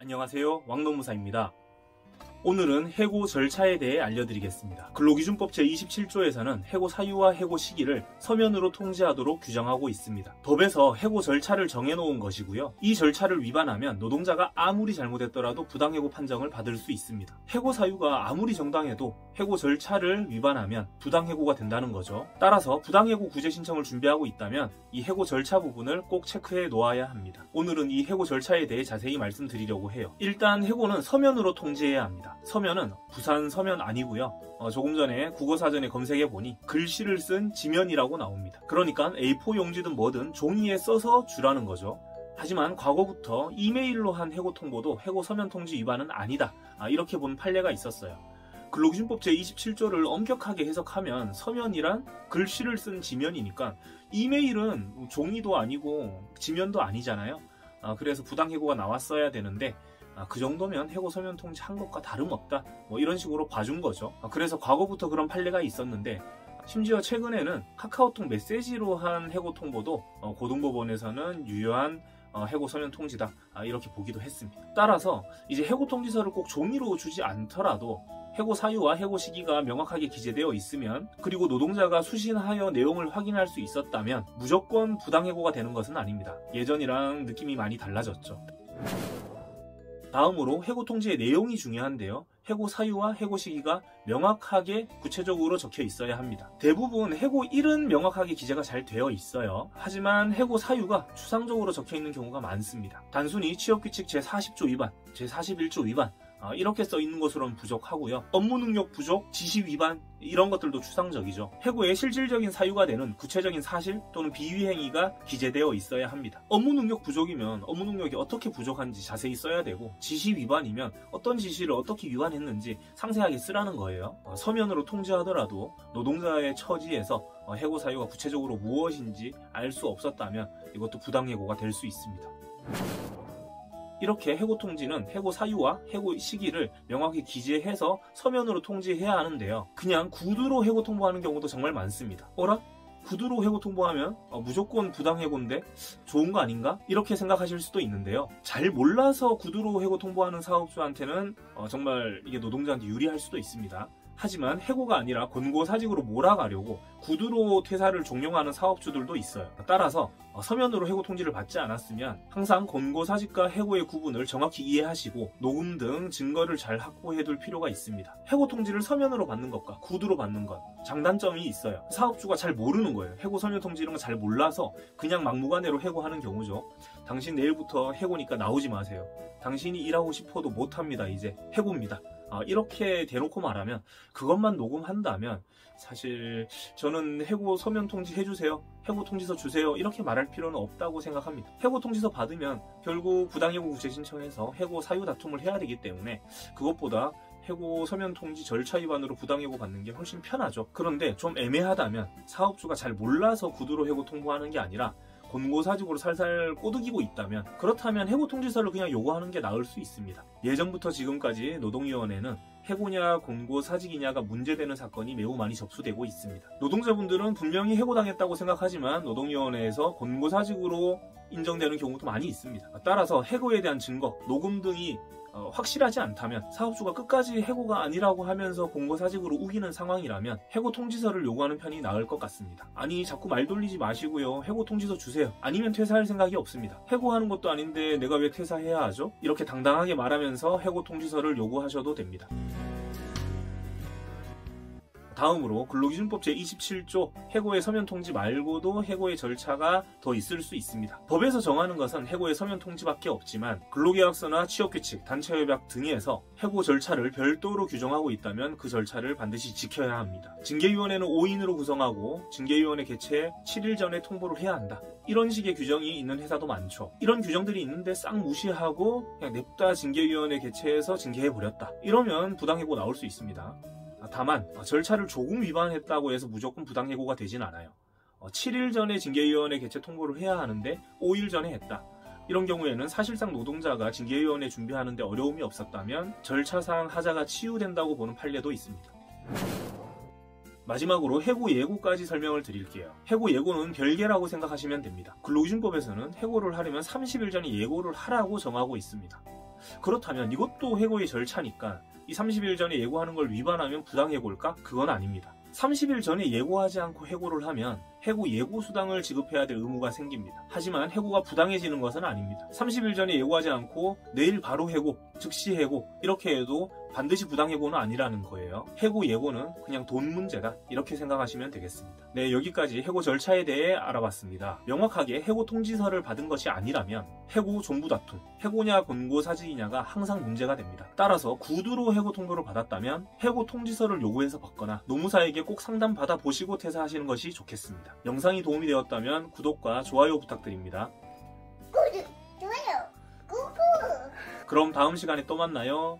안녕하세요, 왕노무사입니다. 오늘은 해고 절차에 대해 알려드리겠습니다. 근로기준법 제27조에서는 해고 사유와 해고 시기를 서면으로 통지하도록 규정하고 있습니다. 법에서 해고 절차를 정해놓은 것이고요. 이 절차를 위반하면 노동자가 아무리 잘못했더라도 부당해고 판정을 받을 수 있습니다. 해고 사유가 아무리 정당해도 해고 절차를 위반하면 부당해고가 된다는 거죠. 따라서 부당해고 구제 신청을 준비하고 있다면 이 해고 절차 부분을 꼭 체크해 놓아야 합니다. 오늘은 이 해고 절차에 대해 자세히 말씀드리려고 해요. 일단 해고는 서면으로 통지해야 합니다. 서면은 부산 서면 아니고요. 조금 전에 국어사전에 검색해보니 글씨를 쓴 지면이라고 나옵니다. 그러니까 A4 용지든 뭐든 종이에 써서 주라는 거죠. 하지만 과거부터 이메일로 한 해고 통보도 해고 서면 통지 위반은 아니다, 이렇게 본 판례가 있었어요. 근로기준법 제27조를 엄격하게 해석하면 서면이란 글씨를 쓴 지면이니까 이메일은 종이도 아니고 지면도 아니잖아요. 그래서 부당해고가 나왔어야 되는데 그 정도면 해고 서면 통지한 것과 다름없다, 이런 식으로 봐준 거죠. 그래서 과거부터 그런 판례가 있었는데 심지어 최근에는 카카오톡 메시지로 한 해고 통보도 고등법원에서는 유효한 해고 서면 통지다, 이렇게 보기도 했습니다. 따라서 이제 해고 통지서를 꼭 종이로 주지 않더라도 해고 사유와 해고 시기가 명확하게 기재되어 있으면, 그리고 노동자가 수신하여 내용을 확인할 수 있었다면 무조건 부당해고가 되는 것은 아닙니다. 예전이랑 느낌이 많이 달라졌죠. 다음으로 해고 통지의 내용이 중요한데요. 해고 사유와 해고 시기가 명확하게 구체적으로 적혀 있어야 합니다. 대부분 해고일은 명확하게 기재가 잘 되어 있어요. 하지만 해고 사유가 추상적으로 적혀 있는 경우가 많습니다. 단순히 취업규칙 제40조 위반, 제41조 위반, 이렇게 써 있는 것으로는 부족하고요. 업무 능력 부족, 지시 위반, 이런 것들도 추상적이죠. 해고의 실질적인 사유가 되는 구체적인 사실 또는 비위 행위가 기재되어 있어야 합니다. 업무 능력 부족이면 업무 능력이 어떻게 부족한지 자세히 써야 되고, 지시 위반이면 어떤 지시를 어떻게 위반했는지 상세하게 쓰라는 거예요. 서면으로 통지하더라도 노동자의 처지에서 해고 사유가 구체적으로 무엇인지 알 수 없었다면 이것도 부당해고가 될 수 있습니다. 이렇게 해고 통지는 해고 사유와 해고 시기를 명확히 기재해서 서면으로 통지해야 하는데요. 그냥 구두로 해고 통보하는 경우도 정말 많습니다. 어라? 구두로 해고 통보하면 무조건 부당해고인데 좋은 거 아닌가? 이렇게 생각하실 수도 있는데요. 잘 몰라서 구두로 해고 통보하는 사업주한테는 정말 이게 노동자한테 유리할 수도 있습니다. 하지만 해고가 아니라 권고사직으로 몰아가려고 구두로 퇴사를 종용하는 사업주들도 있어요. 따라서 서면으로 해고 통지를 받지 않았으면 항상 권고사직과 해고의 구분을 정확히 이해하시고 녹음 등 증거를 잘 확보해둘 필요가 있습니다. 해고 통지를 서면으로 받는 것과 구두로 받는 것, 장단점이 있어요. 사업주가 잘 모르는 거예요. 해고 서면 통지 이런 거 잘 몰라서 그냥 막무가내로 해고하는 경우죠. 당신 내일부터 해고니까 나오지 마세요. 당신이 일하고 싶어도 못합니다. 이제 해고입니다. 이렇게 대놓고 말하면, 그것만 녹음한다면 사실 저는 해고 서면 통지 해주세요, 해고 통지서 주세요, 이렇게 말할 필요는 없다고 생각합니다. 해고 통지서 받으면 결국 부당해고 구제 신청해서 해고 사유 다툼을 해야 되기 때문에 그것보다 해고 서면 통지 절차 위반으로 부당해고 받는 게 훨씬 편하죠. 그런데 좀 애매하다면 사업주가 잘 몰라서 구두로 해고 통보하는 게 아니라 권고사직으로 살살 꼬드기고 있다면, 그렇다면 해고 통지서를 그냥 요구하는 게 나을 수 있습니다. 예전부터 지금까지 노동위원회는 해고냐 권고사직이냐가 문제되는 사건이 매우 많이 접수되고 있습니다. 노동자분들은 분명히 해고당했다고 생각하지만 노동위원회에서 권고사직으로 인정되는 경우도 많이 있습니다. 따라서 해고에 대한 증거, 녹음 등이 확실하지 않다면, 사업주가 끝까지 해고가 아니라고 하면서 권고사직으로 우기는 상황이라면 해고 통지서를 요구하는 편이 나을 것 같습니다. 아니, 자꾸 말 돌리지 마시고요, 해고 통지서 주세요. 아니면 퇴사할 생각이 없습니다. 해고하는 것도 아닌데 내가 왜 퇴사해야 하죠? 이렇게 당당하게 말하면서 해고 통지서를 요구하셔도 됩니다. 다음으로 근로기준법 제27조 해고의 서면 통지 말고도 해고의 절차가 더 있을 수 있습니다. 법에서 정하는 것은 해고의 서면 통지밖에 없지만 근로계약서나 취업규칙, 단체협약 등에서 해고 절차를 별도로 규정하고 있다면 그 절차를 반드시 지켜야 합니다. 징계위원회는 5인으로 구성하고 징계위원회 개최 7일 전에 통보를 해야 한다, 이런 식의 규정이 있는 회사도 많죠. 이런 규정들이 있는데 싹 무시하고 그냥 냅다 징계위원회 개최해서 징계해버렸다, 이러면 부당해고 나올 수 있습니다. 다만 절차를 조금 위반했다고 해서 무조건 부당해고가 되진 않아요. 7일 전에 징계위원회 개최 통보를 해야 하는데 5일 전에 했다, 이런 경우에는 사실상 노동자가 징계위원회 준비하는데 어려움이 없었다면 절차상 하자가 치유된다고 보는 판례도 있습니다. 마지막으로 해고 예고까지 설명을 드릴게요. 해고 예고는 별개라고 생각하시면 됩니다. 근로기준법에서는 해고를 하려면 30일 전에 예고를 하라고 정하고 있습니다. 그렇다면 이것도 해고의 절차니까 이 30일 전에 예고하는 걸 위반하면 부당해고일까? 그건 아닙니다. 30일 전에 예고하지 않고 해고를 하면 해고 예고 수당을 지급해야 될 의무가 생깁니다. 하지만 해고가 부당해지는 것은 아닙니다. 30일 전에 예고하지 않고 내일 바로 해고, 즉시 해고 이렇게 해도 반드시 부당해고는 아니라는 거예요. 해고 예고는 그냥 돈 문제다 이렇게 생각하시면 되겠습니다. 네, 여기까지 해고 절차에 대해 알아봤습니다. 명확하게 해고 통지서를 받은 것이 아니라면 해고 종부 다툼, 해고냐 권고 사직이냐가 항상 문제가 됩니다. 따라서 구두로 해고 통보를 받았다면 해고 통지서를 요구해서 받거나 노무사에게 꼭 상담 받아보시고 퇴사하시는 것이 좋겠습니다. 영상이 도움이 되었다면 구독과 좋아요 부탁드립니다. 좋아요. 꾹꾹. 그럼 다음 시간에 또 만나요.